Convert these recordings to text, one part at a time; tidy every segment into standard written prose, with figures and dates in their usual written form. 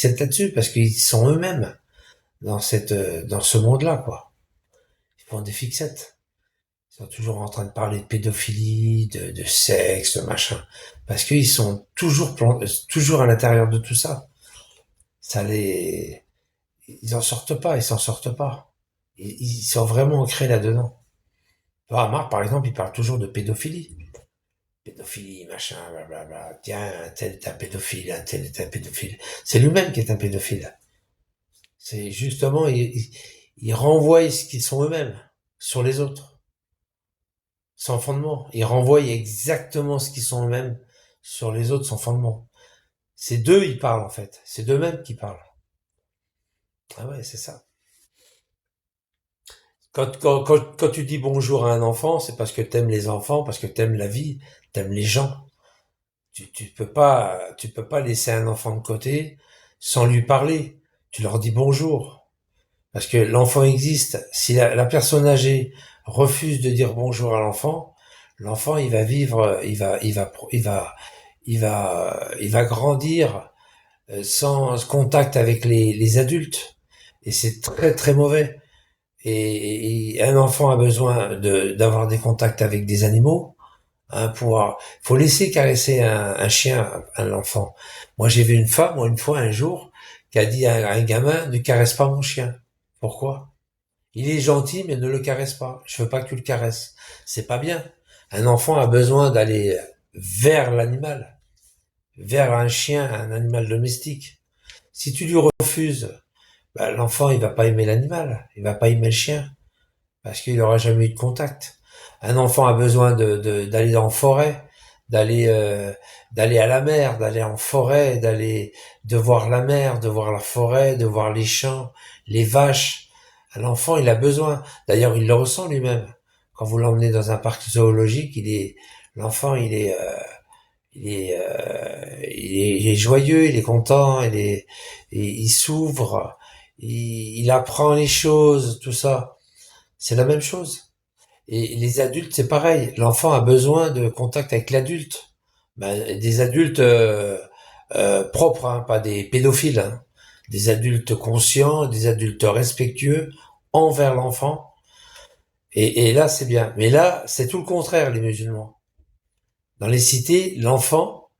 fixette là-dessus parce qu'ils sont eux-mêmes dans ce monde-là, quoi. Ils font des fixettes. Ils sont toujours en train de parler de pédophilie, de sexe, de machin. Parce qu'ils sont toujours à l'intérieur de tout ça. Ça les, ils en sortent pas, ils s'en sortent pas. Ils sont vraiment ancrés là-dedans. Marc, par exemple, il parle toujours de pédophilie. Pédophilie, machin, blablabla. Tiens, un tel est un pédophile, un tel est un pédophile. C'est lui-même qui est un pédophile. C'est justement, il renvoie ce qu'ils sont eux-mêmes sur les autres. Sans fondement. Ils renvoient exactement ce qu'ils sont eux-mêmes sur les autres sans fondement. C'est d'eux, ils parlent, en fait. C'est d'eux-mêmes qui parlent. Ah ouais, c'est ça. Quand tu dis bonjour à un enfant, c'est parce que t'aimes les enfants, parce que t'aimes la vie, t'aimes les gens. Tu peux pas laisser un enfant de côté sans lui parler. Tu leur dis bonjour. Parce que l'enfant existe. Si la personne âgée refuse de dire bonjour à l'enfant, l'enfant, il va vivre, il va grandir sans contact avec les adultes. Et c'est très, très mauvais. Et un enfant a besoin d'avoir des contacts avec des animaux. Hein, faut laisser caresser un chien à l'enfant. Moi, j'ai vu une femme, une fois, un jour, qui a dit à un gamin, ne caresse pas mon chien. Pourquoi? Il est gentil, mais ne le caresse pas. Je veux pas que tu le caresses. C'est pas bien. Un enfant a besoin d'aller vers l'animal, vers un chien, un animal domestique. Si tu lui refuses, bah, l'enfant, il va pas aimer l'animal. Il va pas aimer le chien. Parce qu'il n'aura jamais eu de contact. Un enfant a besoin d'aller en forêt, d'aller d'aller à la mer, d'aller en forêt, de voir la mer, de voir la forêt, de voir les champs, les vaches. Un enfant, il a besoin. D'ailleurs, il le ressent lui-même. Quand vous l'emmenez dans un parc zoologique, l'enfant, il est joyeux, il est content, il s'ouvre, il apprend les choses, tout ça. C'est la même chose. Et les adultes, c'est pareil. L'enfant a besoin de contact avec l'adulte. Ben, des adultes propres, hein, pas des pédophiles. Hein. Des adultes conscients, des adultes respectueux envers l'enfant. Et là, c'est bien. Mais là, c'est tout le contraire, les musulmans. Dans les cités, l'enfant,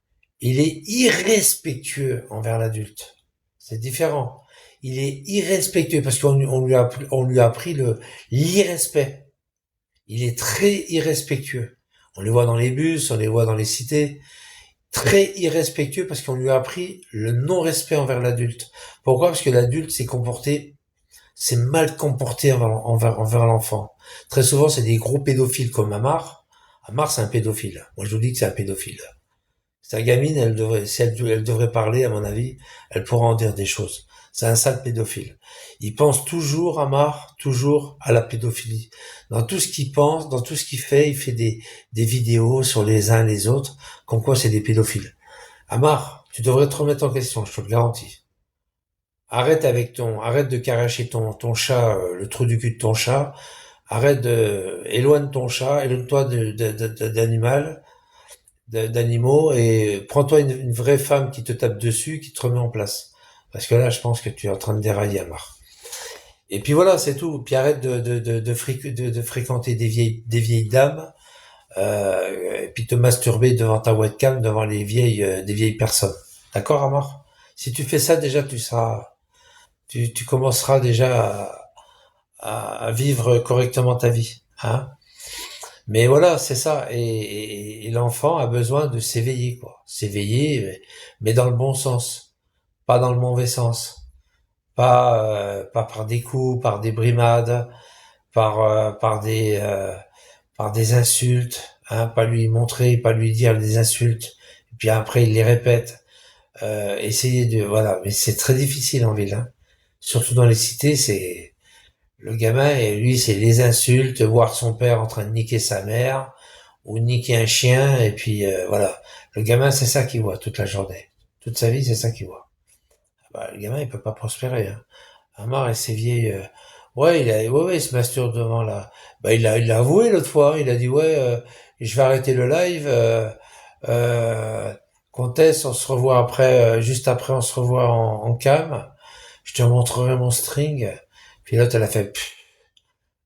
il est irrespectueux envers l'adulte. C'est différent. Il est irrespectueux parce on lui a appris l'irrespect. Il est très irrespectueux. On les voit dans les bus, on les voit dans les cités. Très irrespectueux parce qu'on lui a appris le non-respect envers l'adulte. Pourquoi? Parce que l'adulte s'est mal comporté envers l'enfant. Très souvent, c'est des gros pédophiles comme Amar. Amar, c'est un pédophile. Moi, je vous dis que c'est un pédophile. Sa gamine, si elle devrait parler, à mon avis, elle pourra en dire des choses. C'est un sale pédophile. Il pense toujours, Amar, toujours à la pédophilie. Dans tout ce qu'il pense, dans tout ce qu'il fait, il fait des vidéos sur les uns les autres, comme quoi c'est des pédophiles. Amar, tu devrais te remettre en question, je te le garantis. Arrête de caresser ton chat, le trou du cul de ton chat. Éloigne ton chat, éloigne-toi d'animaux et prends-toi une vraie femme qui te tape dessus, qui te remet en place. Parce que là, je pense que tu es en train de dérailler, Amar. Et puis voilà, c'est tout. Puis arrête de fréquenter des vieilles dames, et puis te masturber devant ta webcam, devant des vieilles personnes. D'accord, Amar? Si tu fais ça, déjà, tu commenceras déjà à vivre correctement ta vie, hein? Mais voilà, c'est ça. Et l'enfant a besoin de s'éveiller, quoi. S'éveiller, mais dans le bon sens, pas dans le mauvais sens. Pas par des coups, par des brimades, par des insultes, hein, pas lui montrer, pas lui dire des insultes, et puis après il les répète. Voilà, mais c'est très difficile en ville, hein. Surtout dans les cités, c'est le gamin et lui, c'est les insultes, voir son père en train de niquer sa mère ou niquer un chien, et puis voilà. Le gamin, c'est ça qu'il voit toute la journée, toute sa vie, c'est ça qu'il voit. Bah, le gamin, il peut pas prospérer, hein. Amar et ses vieilles, ouais, il se masturbe devant la, bah, il l'a avoué l'autre fois, il a dit, ouais, je vais arrêter le live, euh, Comtesse, on se revoit après, juste après, on se revoit en cam. Je te montrerai mon string. Puis l'autre, elle a fait, pff,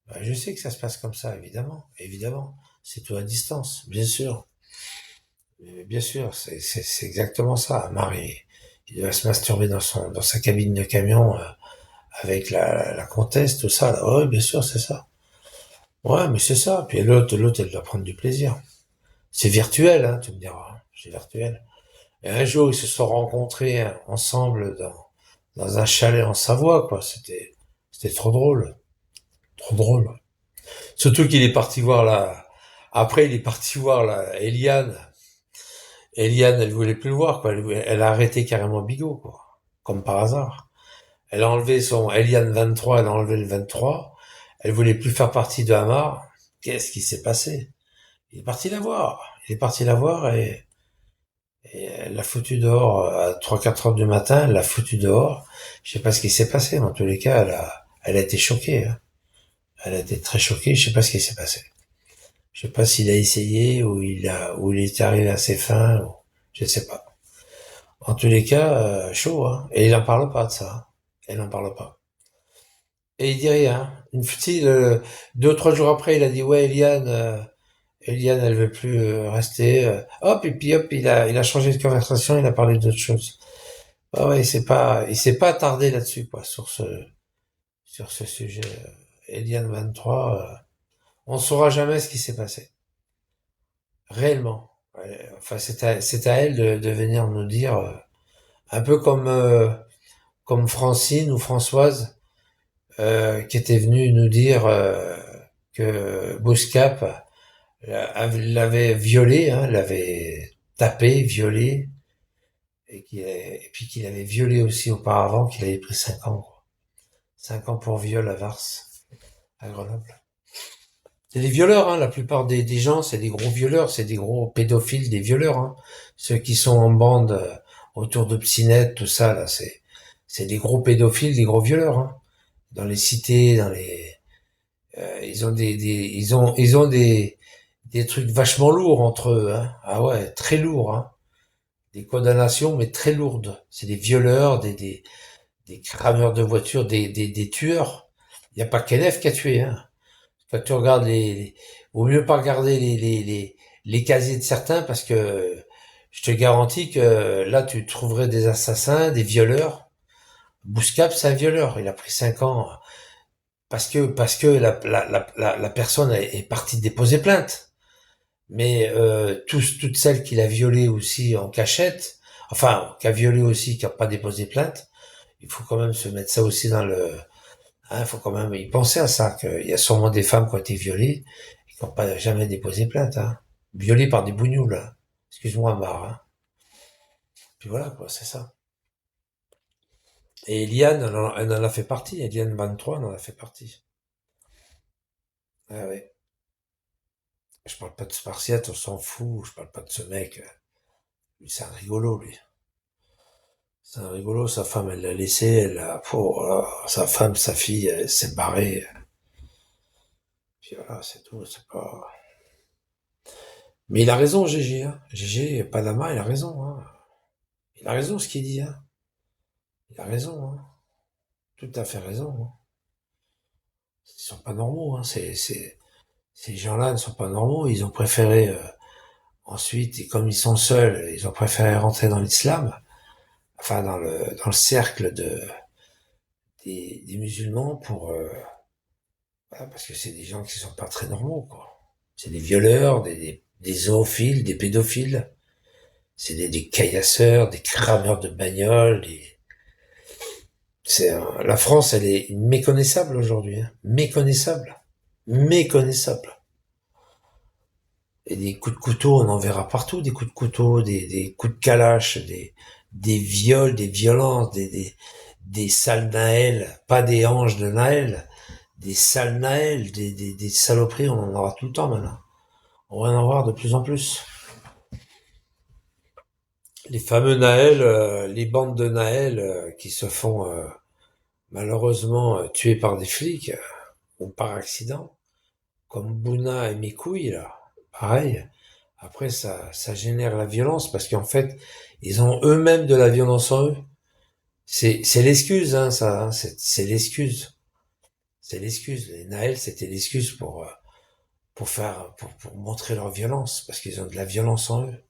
bah, je sais que ça se passe comme ça, évidemment, évidemment. C'est tout à distance, bien sûr. Bien sûr, c'est exactement ça. Marie, il va se masturber dans sa cabine de camion avec la comtesse, tout ça. Là. Ouais, bien sûr, c'est ça. Ouais, mais c'est ça. Puis l'autre, elle doit prendre du plaisir. C'est virtuel, hein, tu me diras. C'est virtuel. Et un jour, ils se sont rencontrés ensemble dans un chalet en Savoie, quoi. C'était trop drôle. Trop drôle. Surtout qu'il est parti voir après, il est parti voir Eliane. Eliane, elle voulait plus le voir, quoi. Elle a arrêté carrément Bigot, quoi. Comme par hasard. Elle a enlevé son Eliane 23, elle a enlevé le 23. Elle voulait plus faire partie de Hamar. Qu'est-ce qui s'est passé? Il est parti la voir. Il est parti la voir et elle l'a foutu dehors à 3-4 heures du matin. Elle l'a foutu dehors. Je sais pas ce qui s'est passé, mais en tous les cas, elle a été choquée, hein. Elle a été très choquée. Je sais pas ce qui s'est passé. Je sais pas s'il a essayé ou il est arrivé à ses fins. Je sais pas. En tous les cas, chaud, hein. Et il en parle pas de ça. Il en parle pas. Et il dit rien. Une petite, 2 ou 3 jours après, il a dit ouais, Eliane, elle veut plus rester. Hop, et puis hop, il a changé de conversation. Il a parlé d'autre chose. Ah ouais, il s'est pas attardé là-dessus, quoi, sur ce sujet. Eliane 23, on saura jamais ce qui s'est passé. Réellement. Ouais, enfin, c'est à elle de venir nous dire, un peu comme Francine ou Françoise, qui était venue nous dire que Bouscap l'avait violé, hein, l'avait tapé, violé, et puis qu'il avait violé aussi auparavant, qu'il avait pris 5 ans, quoi. 5 ans pour viol à Vars, à Grenoble. C'est des violeurs, hein, la plupart des gens, c'est des gros violeurs, c'est des gros pédophiles, des violeurs, hein. Ceux qui sont en bande autour de Psynet, tout ça, là, c'est des gros pédophiles, des gros violeurs, hein. Dans les cités, ils ont ils ont des trucs vachement lourds entre eux, hein. Ah ouais, très lourds, hein. Des condamnations, mais très lourdes. C'est des violeurs, des crameurs de voitures, des tueurs. Il n'y a pas qu'Elef qui a tué, hein. Quand tu regardes vaut mieux pas regarder les casiers de certains parce que je te garantis que là, tu trouverais des assassins, des violeurs. Bouscap, c'est un violeur. Il a pris 5 ans parce que la personne est partie déposer plainte. Mais toutes celles qu'il a violées aussi en cachette, enfin, qui a violé aussi, qui n'a pas déposé plainte, il faut quand même se mettre ça aussi dans le... Hein, il faut quand même y penser à ça, qu'il y a sûrement des femmes qui ont été violées et qui n'ont pas jamais déposé plainte. Hein. Violées par des bougnoules. Hein. Excuse-moi, Mar. Hein. Puis voilà, quoi, c'est ça. Et Eliane, elle en a fait partie. Eliane 23, elle en a fait partie. Ah ouais. Je parle pas de Spartiate, on s'en fout. Je parle pas de ce mec. Lui, c'est un rigolo, lui. C'est un rigolo. Sa femme, elle l'a laissé. Voilà, sa femme, sa fille, elle s'est barrée. Puis voilà, c'est tout. C'est pas... Mais il a raison, Gégé. Hein. Gégé, Panama, il a raison. Hein. Il a raison ce qu'il dit. Hein. Il a raison. Hein. Tout à fait raison. Hein. Ils sont pas normaux. Hein. Ces gens-là ne sont pas normaux. Ils ont préféré ensuite, et comme ils sont seuls, ils ont préféré rentrer dans l'islam, enfin dans le cercle des musulmans pour voilà, parce que c'est des gens qui sont pas très normaux, quoi. C'est des violeurs, des zoophiles, des pédophiles. C'est des caillasseurs, des crameurs de bagnoles. La France, elle est méconnaissable aujourd'hui. Hein. Méconnaissable. Méconnaissable. Et des coups de couteau, on en verra partout. Des coups de couteau, des coups de calache, des viols, des violences, des sales Naël. Pas des anges de Naël. Des sales Naël, des saloperies, on en aura tout le temps maintenant. On va en avoir de plus en plus. Les fameux Naël, les bandes de Naël qui se font malheureusement tuer par des flics ou par accident, comme Bouna et mes couilles là, pareil. Après, ça génère la violence parce qu'en fait, ils ont eux-mêmes de la violence en eux. C'est l'excuse, hein, ça, hein, c'est l'excuse. C'est l'excuse. Les Naël, c'était l'excuse pour montrer leur violence parce qu'ils ont de la violence en eux.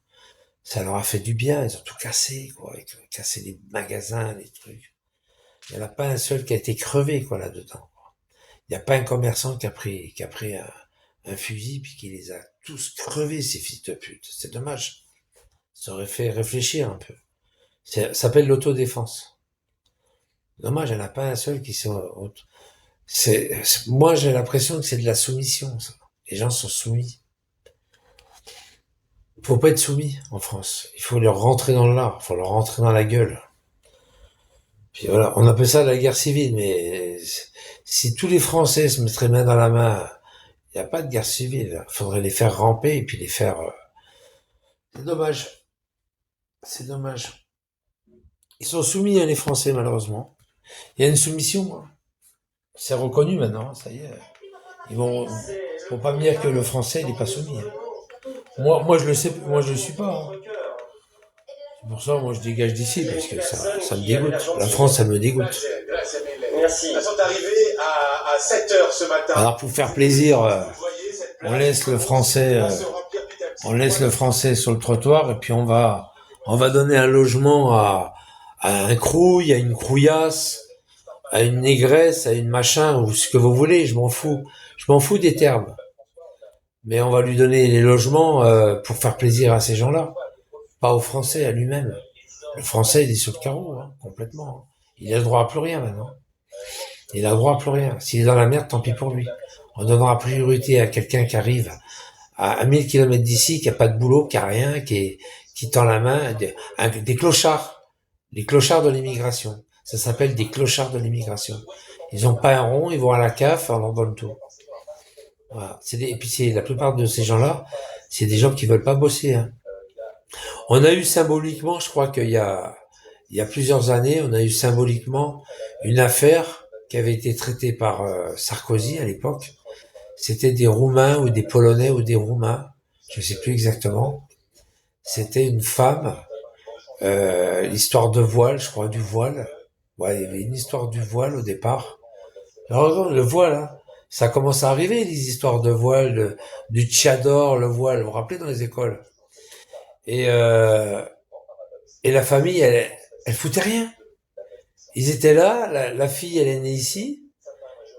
Ça leur a fait du bien, ils ont tout cassé, quoi. Ils ont cassé les magasins, les trucs. Il n'y en a pas un seul qui a été crevé, quoi, là-dedans. Il n'y a pas un commerçant qui a pris un fusil puis qui les a tous crevés, ces fils de pute. C'est dommage. Ça aurait fait réfléchir un peu. Ça s'appelle l'autodéfense. Dommage, il n'y en a pas un seul qui moi, j'ai l'impression que c'est de la soumission, ça. Les gens sont soumis. Il faut pas être soumis en France. Il faut leur rentrer dans l'art. Il faut leur rentrer dans la gueule. Puis voilà, on appelle ça la guerre civile, mais si tous les Français se mettraient main dans la main, il n'y a pas de guerre civile. Il faudrait les faire ramper et puis les faire. C'est dommage. C'est dommage. Ils sont soumis, hein, les Français, malheureusement. Il y a une soumission, hein. C'est reconnu maintenant, ça y est. Ils vont pas me dire que le Français n'est pas soumis, hein. Moi, je le sais, moi, je le suis pas, hein. C'est pour ça, moi, je dégage d'ici parce que ça me dégoûte. La France, ça me dégoûte. Merci. Elles sont arrivées à 7 heures ce matin. Alors, pour faire plaisir, on laisse le Français, sur le trottoir et puis on va donner un logement à un crouille, à une crouillasse, à une négresse, à une machin, ou ce que vous voulez, je m'en fous. Je m'en fous des termes. Mais on va lui donner les logements pour faire plaisir à ces gens-là. Pas au Français, à lui-même. Le Français, il est sur le carreau, hein, complètement. Il a le droit à plus rien maintenant. Il a le droit à plus rien. S'il est dans la merde, tant pis pour lui. On donnera priorité à quelqu'un qui arrive à 1000 kilomètres d'ici, qui a pas de boulot, qui a rien, qui tend la main, des clochards. Les clochards de l'immigration. Ça s'appelle des clochards de l'immigration. Ils ont pas un rond, ils vont à la CAF, on leur donne tout. Voilà. Et puis la plupart de ces gens-là, c'est des gens qui veulent pas bosser, hein. On a eu symboliquement, je crois qu'il y a plusieurs années, on a eu symboliquement une affaire qui avait été traitée par Sarkozy à l'époque. C'était des Roumains ou des Polonais ou des Roumains, je ne sais plus exactement. C'était une femme, l'histoire de voile, je crois, du voile. Ouais, il y avait une histoire du voile au départ. Alors, le voile, hein, ça commence à arriver, les histoires de voile, du tchador, le voile, vous vous rappelez dans les écoles. Et, euh, et la famille, elle foutait rien. Ils étaient là, la fille, elle est née ici,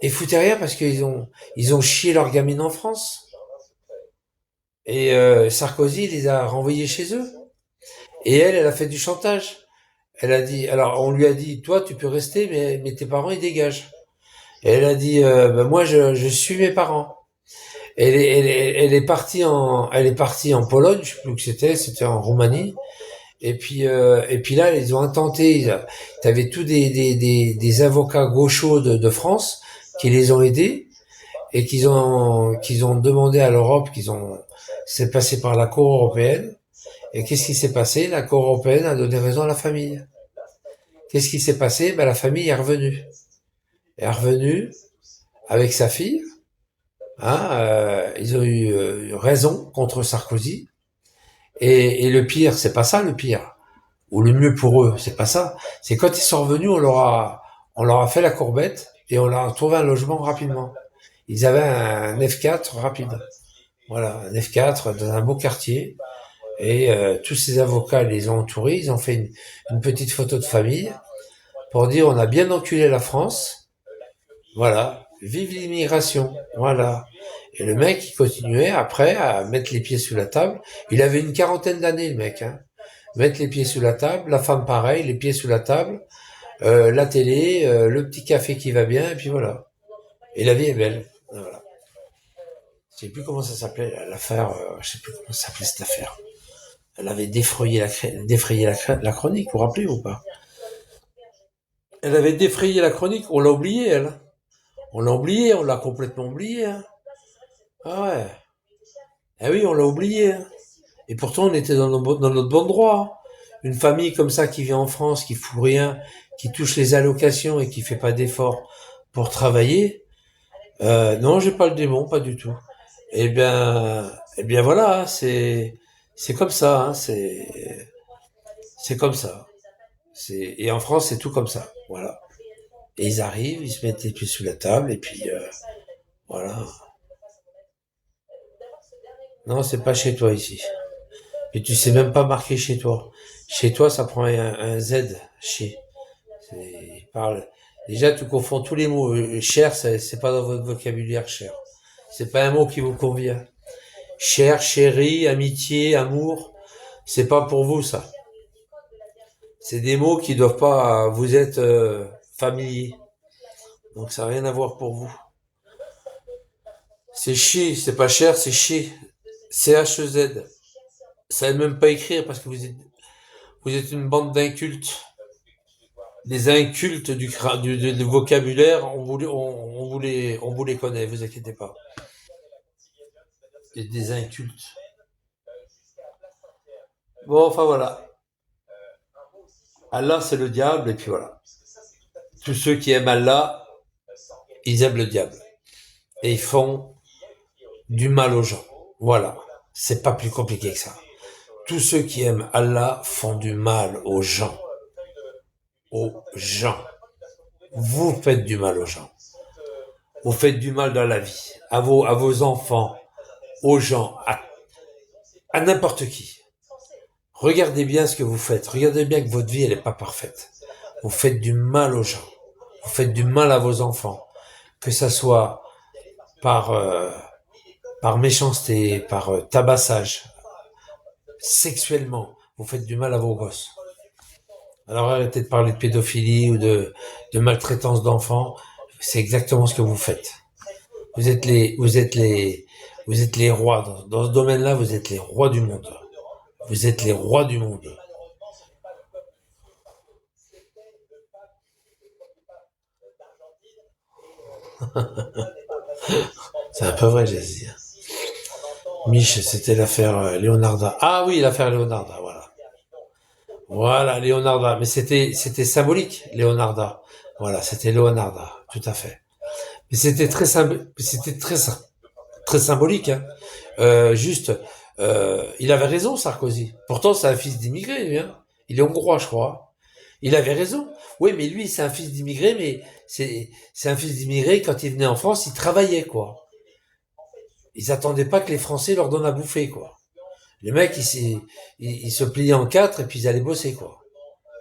et ils foutaient rien parce qu'ils ont chié leur gamine en France. Et Sarkozy il les a renvoyés chez eux. Et elle a fait du chantage. Elle a dit, alors on lui a dit, toi tu peux rester, mais tes parents ils dégagent. Et elle a dit, ben moi je suis mes parents. Elle est partie en Pologne, je sais plus où c'était en Roumanie. Et puis là, ils ont intenté. T'avais tous des avocats gauchos de France qui les ont aidés et qu'ils ont demandé à l'Europe, c'est passé par la Cour européenne. Et qu'est-ce qui s'est passé? La Cour européenne a donné raison à la famille. Qu'est-ce qui s'est passé? Ben la famille est revenue. Elle est revenue avec sa fille. Hein, ils ont eu raison contre Sarkozy. Et le pire, c'est pas ça le pire. Ou le mieux pour eux, c'est pas ça. C'est quand ils sont revenus, on leur a fait la courbette et on leur a trouvé un logement rapidement. Ils avaient un F4 rapide. Voilà, un F4 dans un beau quartier. Et tous ces avocats les ont entourés. Ils ont fait une petite photo de famille pour dire on a bien enculé la France. Voilà, vive l'immigration. Voilà. Et le mec, il continuait après à mettre les pieds sous la table. Il avait une quarantaine d'années, le mec, hein. Mettre les pieds sous la table, la femme pareil, les pieds sous la table, la télé, le petit café qui va bien, et puis voilà. Et la vie est belle. Voilà. Je sais plus comment ça s'appelait, l'affaire, je sais plus comment ça s'appelait cette affaire. Elle avait défrayé la chronique, vous vous rappelez ou pas? Elle avait défrayé la chronique, on l'a oublié, elle. On l'a oublié, on l'a complètement oublié, hein. Ah ouais. Ah oui, on l'a oublié, hein. Et pourtant, on était dans notre bon droit. Une famille comme ça qui vient en France, qui fout rien, qui touche les allocations et qui fait pas d'efforts pour travailler. Non, j'ai pas le démon, pas du tout. Eh bien voilà, C'est comme ça, hein, c'est comme ça. Et en France, c'est tout comme ça. Voilà. Et ils arrivent, ils se mettent les pieds sous la table, et puis voilà. Non, c'est pas chez toi ici. Et tu sais même pas marquer chez toi. Chez toi, ça prend un Z, chez. Il parle. Déjà, tu confonds tous les mots. Cher, c'est pas dans votre vocabulaire, cher. C'est pas un mot qui vous convient. Cher, chéri, amitié, amour, c'est pas pour vous ça. C'est des mots qui doivent pas vous être familiers. Donc ça n'a rien à voir pour vous. C'est chi, c'est pas cher, c'est chi. C-H-E-Z. Ça ne même pas écrire parce que vous êtes une bande d'incultes. Les incultes du vocabulaire, on vous les connaît, vous inquiétez pas. Des incultes. Bon, enfin voilà. Allah, c'est le diable, et puis voilà. Tous ceux qui aiment Allah, ils aiment le diable. Et ils font du mal aux gens. Voilà. C'est pas plus compliqué que ça. Tous ceux qui aiment Allah font du mal aux gens. Aux gens. Vous faites du mal aux gens. Vous faites du mal dans la vie. À vos enfants, aux gens, à n'importe qui. Regardez bien ce que vous faites. Regardez bien que votre vie, elle n'est pas parfaite. Vous faites du mal aux gens. Vous faites du mal à vos enfants. Que ça soit par, par méchanceté, par tabassage, sexuellement. Vous faites du mal à vos gosses. Alors arrêtez de parler de pédophilie ou de maltraitance d'enfants. C'est exactement ce que vous faites. Vous êtes les rois. Dans ce domaine-là, vous êtes les rois du monde. Vous êtes les rois du monde. C'est un peu vrai, j'ai dit. Mich, c'était l'affaire Leonarda. Ah oui, l'affaire Leonarda, voilà. Voilà, Leonarda. Mais c'était symbolique, Leonarda. Voilà, c'était Leonarda, tout à fait. Mais c'était très symbolique, hein. Juste, il avait raison, Sarkozy. Pourtant, c'est un fils d'immigré, lui, hein. Il est hongrois, je crois. Il avait raison. Oui, mais lui, c'est un fils d'immigré, mais c'est un fils d'immigré, quand il venait en France, il travaillait, quoi. Ils attendaient pas que les Français leur donnent à bouffer, quoi. Les mecs, ils se pliaient en quatre et puis ils allaient bosser, quoi.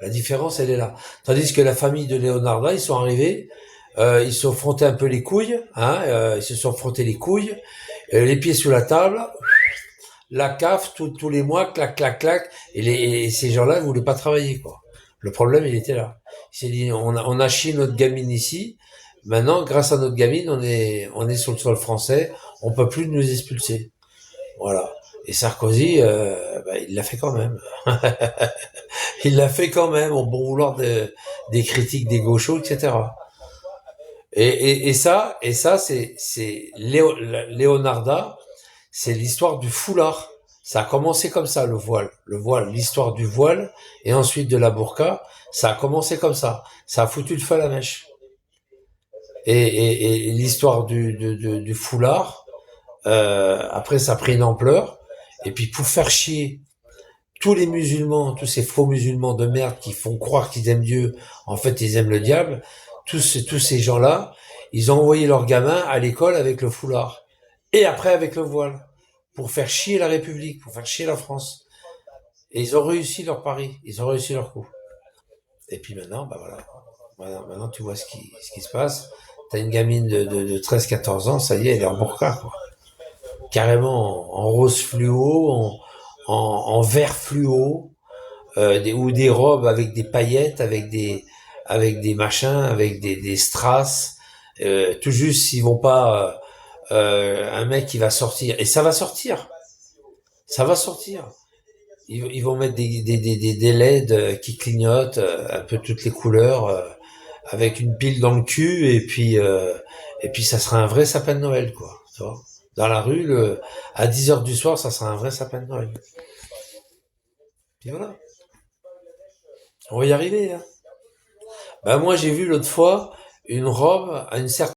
La différence, elle est là. Tandis que la famille de Leonarda, ils sont arrivés, ils se sont frottés un peu les couilles, hein, ils se sont frottés les couilles, les pieds sous la table, la CAF, tous les mois, clac, clac, clac, et ces gens-là, ils voulaient pas travailler, quoi. Le problème, il était là. Il s'est dit, on a chié notre gamine ici, maintenant, grâce à notre gamine, on est sur le sol français, on peut plus nous expulser. Voilà. Et Sarkozy, il l'a fait quand même. Il l'a fait quand même, au bon vouloir des critiques des gauchos, etc. Et ça, c'est Leonarda, c'est l'histoire du foulard. Ça a commencé comme ça, le voile, l'histoire du voile, et ensuite de la burqa. Ça a commencé comme ça. Ça a foutu le feu à la mèche. Et l'histoire du foulard, après, ça a pris une ampleur. Et puis, pour faire chier tous les musulmans, tous ces faux musulmans de merde qui font croire qu'ils aiment Dieu, en fait, ils aiment le diable. Tous ces gens-là, ils ont envoyé leurs gamins à l'école avec le foulard. Et après avec le voile. Pour faire chier la République, pour faire chier la France. Et ils ont réussi leur pari. Ils ont réussi leur coup. Et puis maintenant, bah voilà. Maintenant, tu vois ce qui se passe. T'as une gamine de 13-14 ans, ça y est, elle est en burqa, quoi. Carrément en rose fluo, en vert fluo, ou des robes avec des paillettes, avec des machins, avec des strass. Tout juste s'ils vont pas un mec qui va sortir, et ça va sortir. Ils vont mettre des LED qui clignotent un peu toutes les couleurs, avec une pile dans le cul, et puis ça sera un vrai sapin de Noël, quoi. Tu vois, dans la rue, à 10 heures du soir, ça sera un vrai sapin de Noël. Puis voilà, on va y arriver, hein. Ben moi j'ai vu l'autre fois une robe à une certaine